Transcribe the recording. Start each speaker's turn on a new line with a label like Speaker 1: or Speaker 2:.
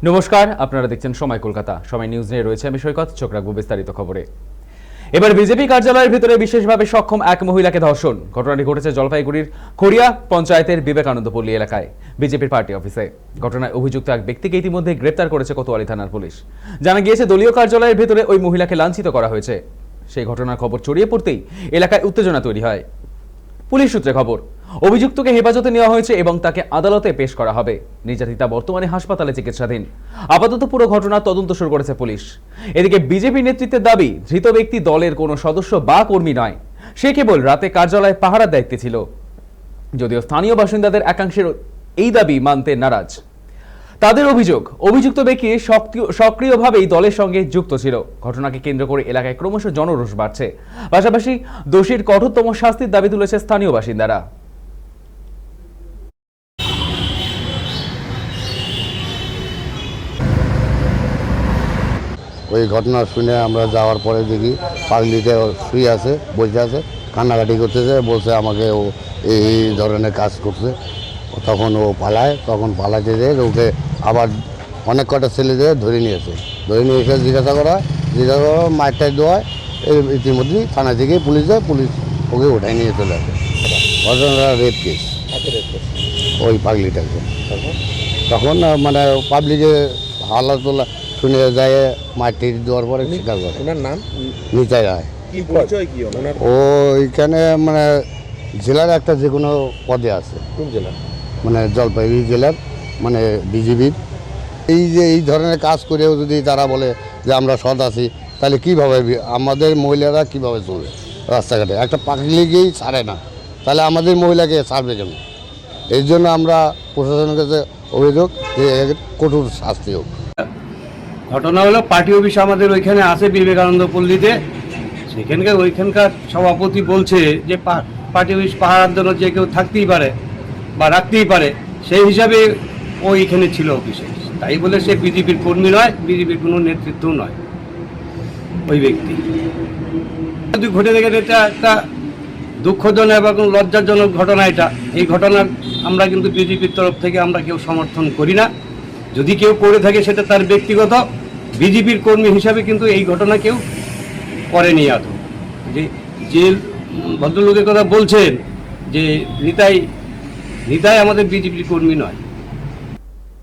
Speaker 1: নমস্কার, আপনারা দেখছেন সময় কলকাতা। সময় নিউজ নিয়ে রয়েছে আমি সৈকত। চোখ রাখবো বিস্তারিত খবরে। এবার বিজেপি কার্যালয়ের ভিতরে বিশেষভাবে সক্ষম এক মহিলাকে ধর্ষণ। ঘটনাটি ঘটেছে জলপাইগুড়ির খড়িয়া পঞ্চায়েতের বিবেকানন্দপল্লী এলাকায় বিজেপির পার্টি অফিসে। ঘটনায় অভিযুক্ত এক ব্যক্তিকে ইতিমধ্যে গ্রেপ্তার করেছে কোতোয়ালি থানার পুলিশ। জানা গিয়েছে দলীয় কার্যালয়ের ভিতরে ওই মহিলাকে লাঞ্ছিত করা হয়েছে। সেই ঘটনার খবর ছড়িয়ে পড়তেই এলাকায় উত্তেজনা তৈরি হয়। পুলিশ সূত্রে খবর, অভিযুক্তকে হেফাজতে নেওয়া হয়েছে এবং তাকে আদালতে পেশ করা হবে। নির্যাতিতা বর্তমানে হাসপাতালে চিকিৎসাধীন। আপাতত পুরো ঘটনার তদন্ত শুরু করেছে পুলিশ। এদিকে বিজেপি নেতৃত্বের দাবি, ধৃত ব্যক্তি দলের কোনো সদস্য বা কর্মী নয়, সে কেবল রাতে কার্যালয়ে পাহারার দায়িত্বে ছিল। যদিও স্থানীয় বাসিন্দাদের একাংশের এই দাবি মানতে নারাজ। তাদের অভিযোগ, অভিযুক্ত ব্যক্তি সক্রিয়ভাবেই দলের সঙ্গে যুক্ত ছিল। ঘটনাকে কেন্দ্র করে এলাকায় ক্রমশ জনরোষ বাড়ছে। পাশাপাশি দোষীর কঠোরতম শাস্তির দাবি তুলেছে স্থানীয় বাসিন্দারা।
Speaker 2: ওই ঘটনা শুনে আমরা যাওয়ার পরে দেখি পাগলিতে শুয়ে আছে, বসে আছে, কান্নাকাটি করতেছে, বলছে আমাকে ও এই ধরনের কাজ করছে। তখন ও পালায়, তখন পালাতে যেয়ে ওকে আবার অনেক কটা ছেলে দিয়ে ধরে নিয়ে এসে জিজ্ঞাসা করা মায়েরটাই দেওয়ায় ইতিমধ্যেই থানা থেকে পুলিশ যায়, পুলিশ ওকে ওঠাই নিয়ে চলে আসে। ঘটনাটা রেপ কেস, ওই পাগলিটাকে। তখন মানে পাবলিকে হাল্লা তোলা শুনে যায়, মাটির দেওয়ার পরে স্বীকার করে।
Speaker 3: ওনার নাম
Speaker 2: নিতাই রায়।
Speaker 3: কি পরিচয় কি ওনার?
Speaker 2: ও এখানে মানে জেলার একটা যে কোনো পদে আছে।
Speaker 3: কোন জেলা?
Speaker 2: মানে জলপাইগুড়ি জেলার, মানে বিজেপির। এই যে এই ধরনের কাজ করেও যদি তারা বলে যে আমরা সৎ আছি, তাহলে কীভাবে আমাদের মহিলারা কীভাবে চলবে রাস্তাঘাটে? একটা পাগলিকেই ছাড়ে না, তাহলে আমাদের মহিলাকে ছাড়বে কেন? এই জন্য আমরা প্রশাসনের কাছে অভিযোগ যে কঠোর শাস্তি হোক।
Speaker 4: ঘটনা হলো, পার্টি অফিস আমাদের ওইখানে আছে বিবেকানন্দ পল্লীতে। ওইখানকার সভাপতি বলছে যে পার্টি অফিস পাহারার জন্য যে কেউ থাকতেই পারে বা রাখতেই পারে, সেই হিসাবে ও এখানে ছিল অফিসে। তাই বলে সে বিজেপির কর্মী নয়, বিজেপির কোনো নেতৃত্বও নয় ওই ব্যক্তি। যদি ঘটে দেখে, এটা একটা দুঃখজনক এবং লজ্জাজনক ঘটনা। এই ঘটনা আমরা কিন্তু বিজেপির তরফ থেকে আমরা কেউ সমর্থন করি না। যদি কেউ করে থাকে সেটা তার ব্যক্তিগত। বিজেপির কর্মী হিসাবে কিন্তু এই ঘটনা কেউ করেনি। আদৌ যে ভদ্রলোকের কথা বলছেন যে নিতাই আমাদের বিজেপির কর্মী নয়।